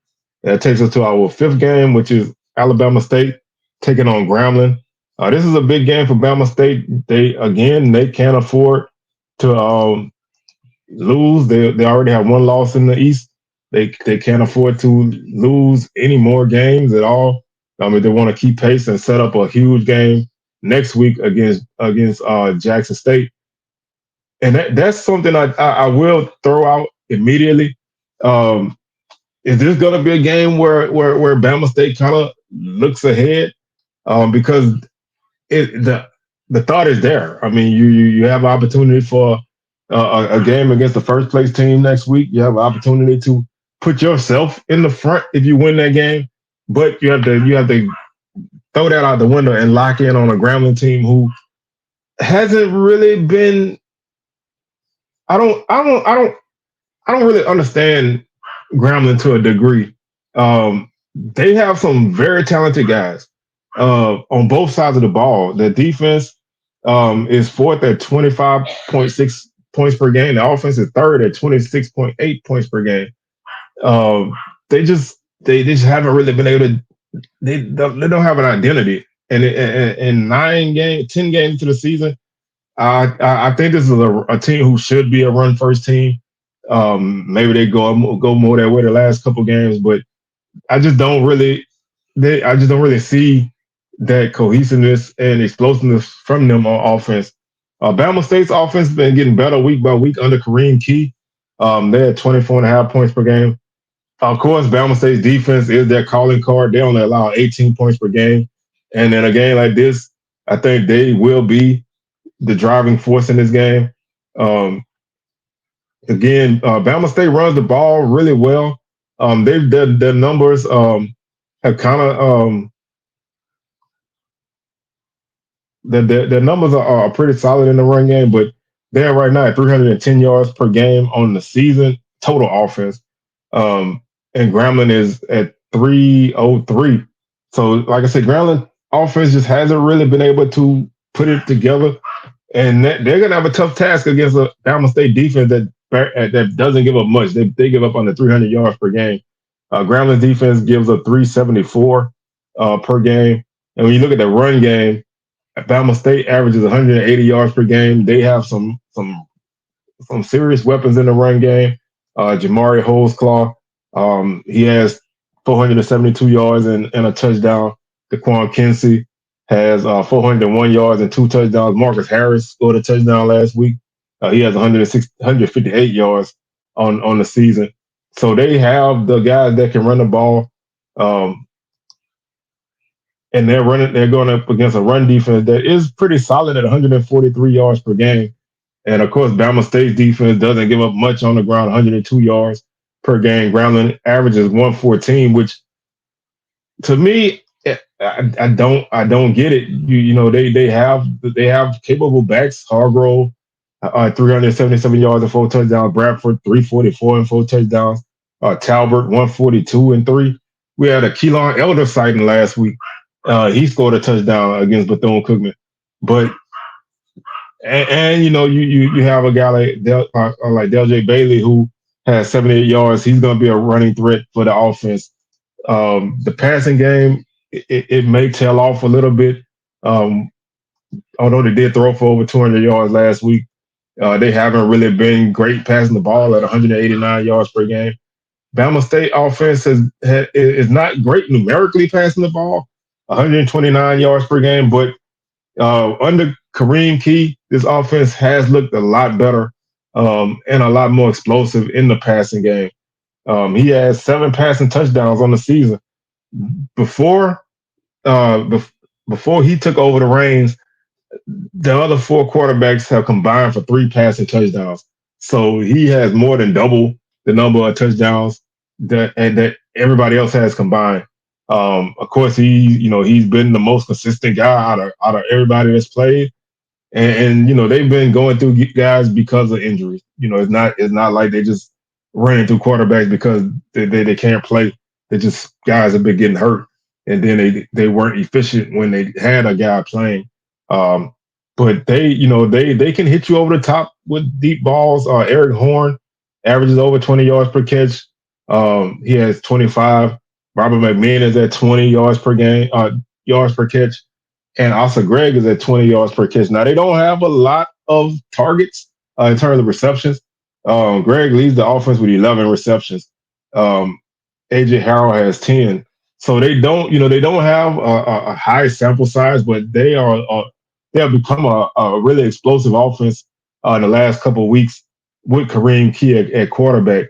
That takes us to our fifth game, which is Alabama State taking on Grambling. This is a big game for Bama State. They can't afford to lose. They already have one loss in the East. They can't afford to lose any more games at all. I mean, they want to keep pace and set up a huge game next week against Jackson State. And that's something I will throw out immediately. Um, is this going to be a game where Bama State kind of looks ahead? Because the thought is there. I mean, you have opportunity for a game against the first place team next week. You have an opportunity to put yourself in the front if you win that game, but you have to throw that out the window and lock in on a Grambling team who hasn't really been. I don't. I don't. I don't. I don't really understand Grambling to a degree. They have some very talented guys on both sides of the ball. The defense is fourth at 25.6 points per game. The offense is third at 26.8 points per game. Um, they just haven't really been able to. They don't have an identity. And in 9 games, 10 games into the season, I think this is a team who should be a run first team. Maybe they go more that way the last couple games, but I just don't really I just don't really see that cohesiveness and explosiveness from them on offense. Bama State's offense has been getting better week by week under Kareem Key. They're at 24.5 points per game. Of course, Bama State's defense is their calling card. They only allow 18 points per game. And in a game like this, I think they will be the driving force in this game. Um, Again, Bama State runs the ball really well. Their numbers have kind of their numbers are pretty solid in the run game, but they're right now at 310 yards per game on the season total offense. And Grambling is at 303. So, like I said, Grambling offense just hasn't really been able to put it together, and they're going to have a tough task against a Bama State defense that doesn't give up much. They give up under 300 yards per game. Grambling defense gives up 374 per game, and when you look at the run game, Bama State averages 180 yards per game. They have some serious weapons in the run game. Jamari Holesclaw, he has 472 yards and a touchdown. Daquan Kinsey has 401 yards and 2 touchdowns. Marcus Harris scored a touchdown last week. He has 158 yards on the season. So they have the guys that can run the ball. And they're going up against a run defense that is pretty solid at 143 yards per game. And of course, Bama State's defense doesn't give up much on the ground, 102 yards per game. Grambling averages 114, which to me, I don't get it. They have capable backs. Hargrove, 377 yards and 4 touchdowns. Bradford, 344 and 4 touchdowns. Talbert, 142 and 3. We had a Keelan Elder sighting last week. He scored a touchdown against Bethune-Cookman. But you have a guy like Del J. Bailey who has 78 yards. He's going to be a running threat for the offense. The passing game, it may tail off a little bit. Um, Although they did throw for over 200 yards last week, they haven't really been great passing the ball at 189 yards per game. Bama State offense is not great numerically passing the ball, 129 yards per game, but under Kareem Key, this offense has looked a lot better and a lot more explosive in the passing game. He has 7 passing touchdowns on the season. Before uh, bef- Before he took over the reins, the other 4 quarterbacks have combined for 3 passing touchdowns. So he has more than double the number of touchdowns that everybody else has combined. Of course, he's been the most consistent guy out of everybody that's played, and they've been going through guys because of injuries. It's not like they just running through quarterbacks because they can't play. They just guys have been getting hurt, and then they weren't efficient when they had a guy playing. Um, but they can hit you over the top with deep balls. Eric Horn averages over 20 yards per catch. He has 25. Robert McMahon is at 20 yards per game, yards per catch, and Asa Greg is at 20 yards per catch. Now they don't have a lot of targets in terms of receptions. Greg leads the offense with 11 receptions. Um, AJ Harrell has 10. So they don't have a high sample size, but they have become a really explosive offense in the last couple of weeks with Kareem Key at quarterback.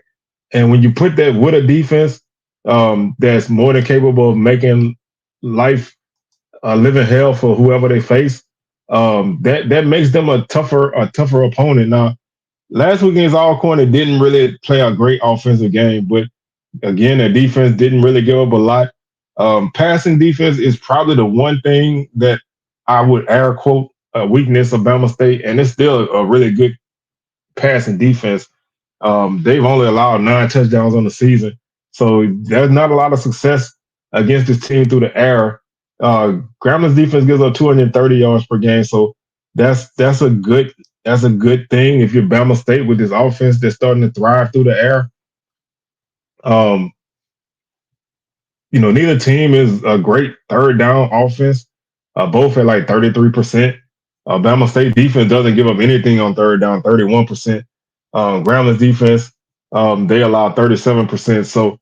And when you put that with a defense that's more than capable of making life living hell for whoever they face, that makes them a tougher opponent. Now, last weekend's Alcorn didn't really play a great offensive game, but Again, their defense didn't really give up a lot. Passing defense is probably the one thing that I would air quote a weakness of Bama State, and it's still a really good passing defense. They've only allowed 9 touchdowns on the season, so there's not a lot of success against this team through the air. Gramblin's defense gives up 230 yards per game, so that's a good thing if you're Bama State with this offense that's starting to thrive through the air. Um, neither team is a great third down offense. Both at like 33%. Bama State defense doesn't give up anything on third down, 31%. Gramblin's defense, they allow 37%. So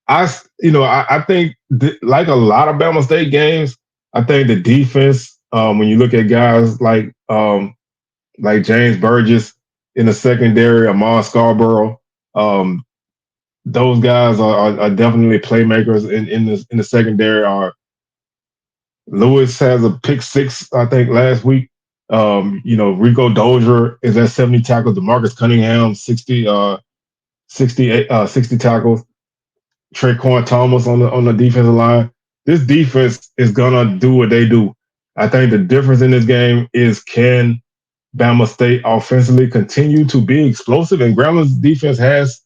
I think like a lot of Bama State games, I think the defense, when you look at guys like James Burgess in the secondary, Amon Scarborough, um, those guys are definitely playmakers in the secondary. Lewis has a pick six, I think, last week. Rico Dozier is at 70 tackles. DeMarcus Cunningham, 60 tackles. Traquan Thomas on the defensive line. This defense is gonna do what they do. I think the difference in this game is can Bama State offensively continue to be explosive, and Gramblin's defense has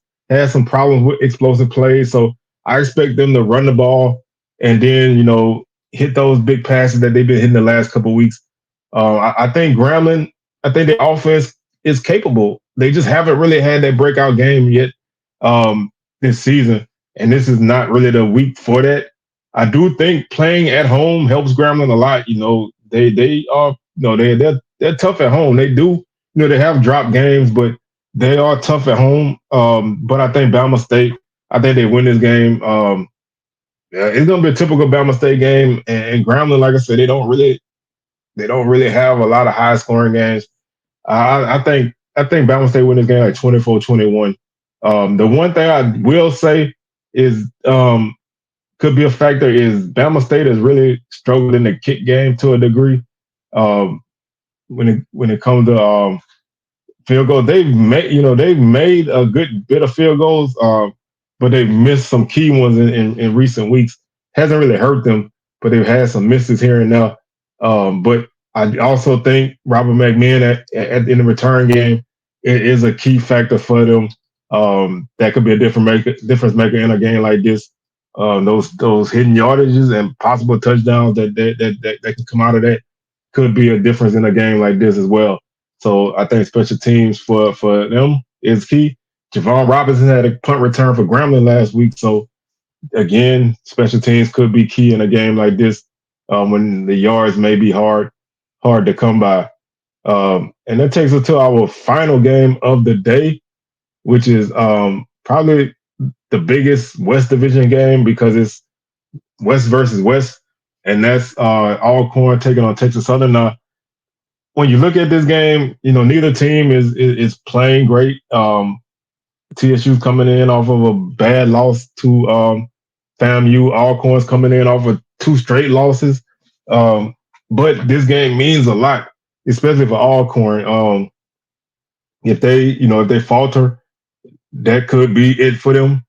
some problems with explosive plays. So I expect them to run the ball and then hit those big passes that they've been hitting the last couple of weeks. I think Grambling, I think the offense is capable. They just haven't really had that breakout game yet this season, and this is not really the week for that. I do think playing at home helps Grambling a lot. They are they're tough at home. They do they have drop games, but they are tough at home. But I think Bama State, I think they win this game. Yeah, it's gonna be a typical Bama State game, and Grambling, like I said, they don't really have a lot of high scoring games. I think Bama State win this game like 24-21. The one thing I will say is could be a factor is Bama State has really struggled in the kick game to a degree. Um, when it comes to field goal. They've made a good bit of field goals, but they've missed some key ones in recent weeks. Hasn't really hurt them, but they've had some misses here and there. But I also think Robert McMahon in the return game is a key factor for them. That could be a difference maker in a game like this. Those hidden yardages and possible touchdowns that can come out of that could be a difference in a game like this as well. So I think special teams for them is key. Javon Robinson had a punt return for Grambling last week. So again, special teams could be key in a game like this when the yards may be hard to come by. And that takes us to our final game of the day, which is probably the biggest West Division game because it's West versus West, and that's Alcorn taking on Texas Southern. Now, when you look at this game, neither team is playing great. TSU's coming in off of a bad loss to FAMU. Alcorn's coming in off of two straight losses. But this game means a lot, especially for Alcorn. If they falter, that could be it for them.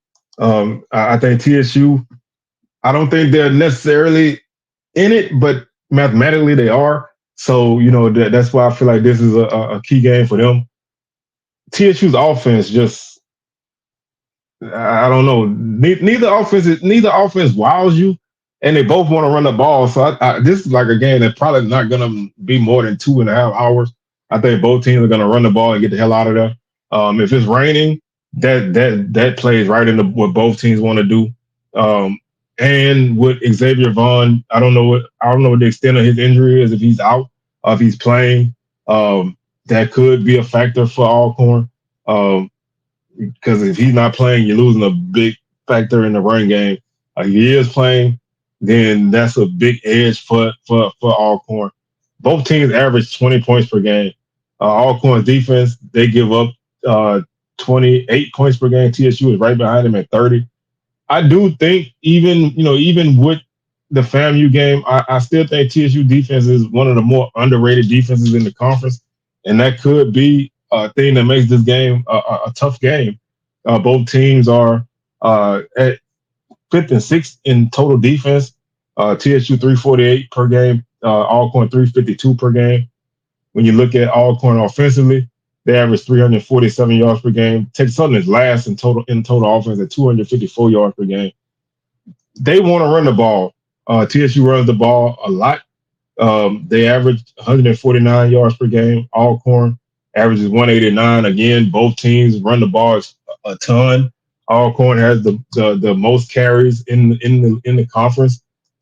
I think TSU. I don't think they're necessarily in it, but mathematically they are. So that's why I feel like this is a key game for them. TSU's offense just I don't know. Neither offense wows you, and they both want to run the ball. So this is like a game that's probably not going to be more than 2.5 hours. I think both teams are going to run the ball and get the hell out of there. If it's raining, that plays right into what both teams want to do. And with Xavier Vaughn, I don't know what the extent of his injury is. If he's out, or if he's playing, that could be a factor for Alcorn. Because if he's not playing, you're losing a big factor in the run game. If he is playing, then that's a big edge for Alcorn. Both teams average 20 points per game. Alcorn's defense, they give up 28 points per game. TSU is right behind them at 30. I do think even with the FAMU game, I still think TSU defense is one of the more underrated defenses in the conference, and that could be a thing that makes this game a tough game. Both teams are At fifth and sixth in total defense. TSU 348 per game. Alcorn 352 per game. When you look at Alcorn offensively, they average 347 yards per game. Texas Southern is last in total offense at 254 yards per game. They want to run the ball. TSU runs the ball a lot. They average 149 yards per game. Alcorn averages 189. Again, both teams run the ball a ton. Alcorn has the most carries in the conference.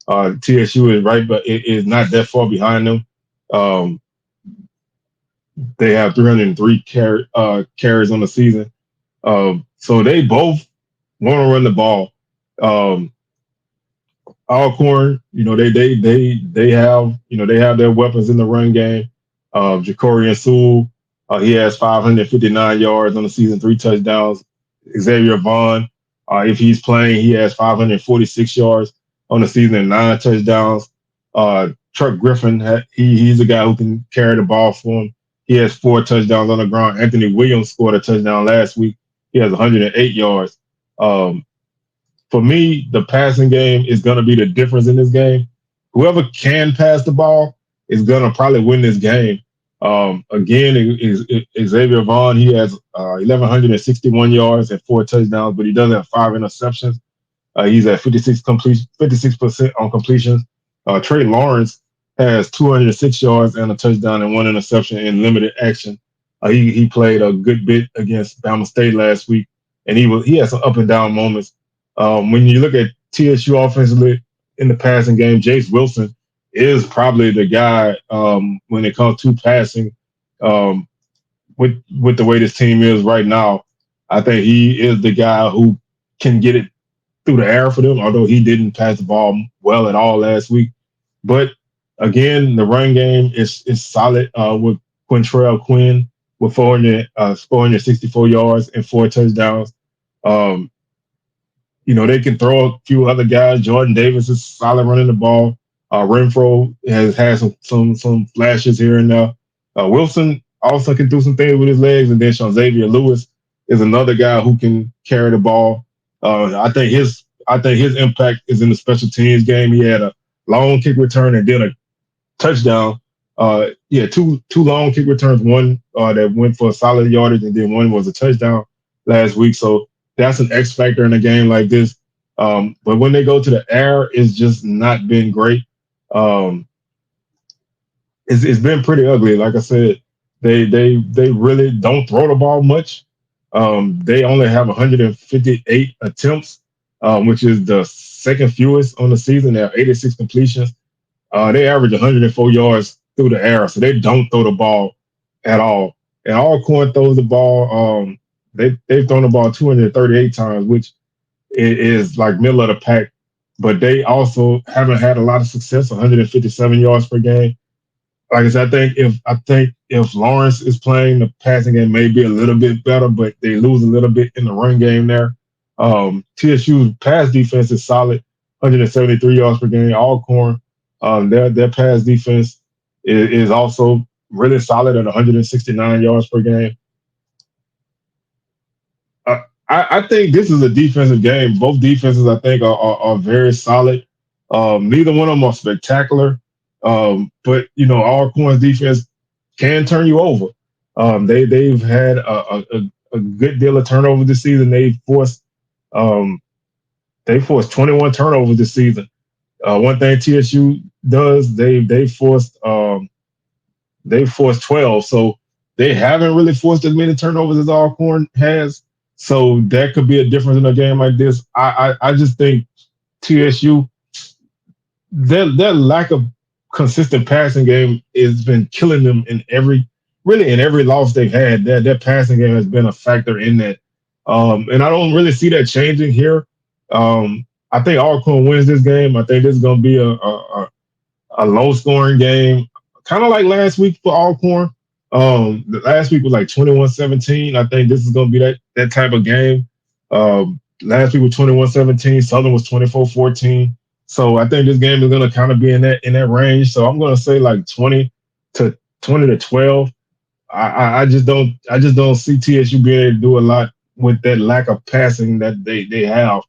TSU is right, but it is not that far behind them. Um, they have 303 carries on the season. So they both want to run the ball. Um, Alcorn, they have their weapons in the run game. Ja'Cory Sewell, he has 559 yards on the season, 3 touchdowns. Xavier Vaughn, if he's playing, he has 546 yards on the season and 9 touchdowns. Chuck Griffin, he's a guy who can carry the ball for him. He has 4 touchdowns on the ground. Anthony Williams scored a touchdown last week. He has 108 yards. Um, for me, the passing game is going to be the difference in this game. Whoever can pass the ball is going to probably win this game. Again, Xavier Vaughn. He has 1,161 yards and 4 touchdowns, but he does have 5 interceptions. He's at 56% on completions. Trey Lawrence has 206 yards and a touchdown and 1 interception in limited action. He played a good bit against Bama State last week, and he had some up and down moments. When you look at TSU offensively in the passing game, Jace Wilson is probably the guy when it comes to passing. Um, with the way this team is right now, I think he is the guy who can get it through the air for them, although he didn't pass the ball well at all last week. But again, the run game is solid with Quintrell Quinn with 464 yards and 4 touchdowns. Um, they can throw a few other guys. Jordan Davis is solid running the ball. Renfro has had some flashes here and there. Wilson also can do some things with his legs, and then Xavier Lewis is another guy who can carry the ball. I think his impact is in the special teams game. He had a long kick return and then a touchdown. Two long kick returns. One that went for a solid yardage, and then one was a touchdown last week. So that's an X factor in a game like this. But when they go to the air, it's just not been great. Um, it's been pretty ugly. Like I said, they really don't throw the ball much. They only have 158 attempts, which is the second fewest on the season. They have 86 completions. They average 104 yards through the air, so they don't throw the ball at all. And Alcorn throws the ball. They've thrown the ball 238 times, which is like middle of the pack. But they also haven't had a lot of success. 157 yards per game. Like I said, I think if Lawrence is playing, the passing game may be a little bit better, but they lose a little bit in the run game there. TSU's pass defense is solid, 173 yards per game. Alcorn, their pass defense is also really solid at 169 yards per game. I think this is a defensive game. Both defenses, I think, are very solid. Neither one of them are spectacular, but Alcorn's defense can turn you over. They've had a good deal of turnover this season. Um, they forced 21 turnovers this season. One thing TSU does, they forced 12, so they haven't really forced as many turnovers as Alcorn has. So that could be a difference in a game like this. I just think TSU, their lack of consistent passing game has been killing them in every loss they've had. Their passing game has been a factor in that. And I don't really see that changing here. I think Alcorn wins this game. I think this is going to be a low scoring game, kind of like last week for Alcorn. The last week was like 21-17. I think this is going to be that type of game. Last week was 21-17. Southern was 24-14. So I think this game is going to kind of be in that range. So I'm going to say like 20 to 12. I just don't see TSU being able to do a lot with that lack of passing that they have.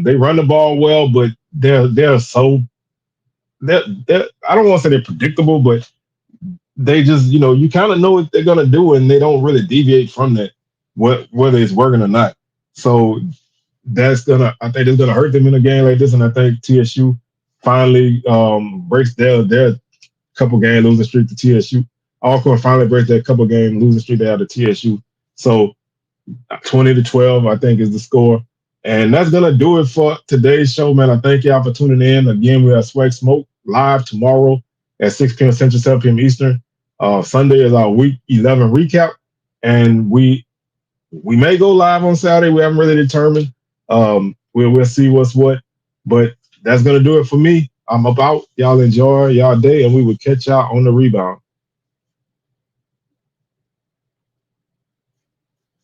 They run the ball well, but they're so they're I don't want to say they're predictable, but they just you kind of know what they're gonna do, and they don't really deviate from that, whether it's working or not. So I think it's gonna hurt them in a game like this, and I think TSU finally breaks their couple game losing streak to TSU. Alcorn finally breaks that couple game losing streak they have to TSU. So 20-12, I think, is the score. And that's gonna do it for today's show, man. I thank y'all for tuning in. Again, we have Swag Smoke live tomorrow at 6 p.m. Central, 7 p.m. Eastern. Sunday is our week 11 recap, and we may go live on Saturday. We haven't really determined. We'll see what's what, but that's gonna do it for me. I'm about y'all enjoy y'all day, and we will catch y'all on the rebound.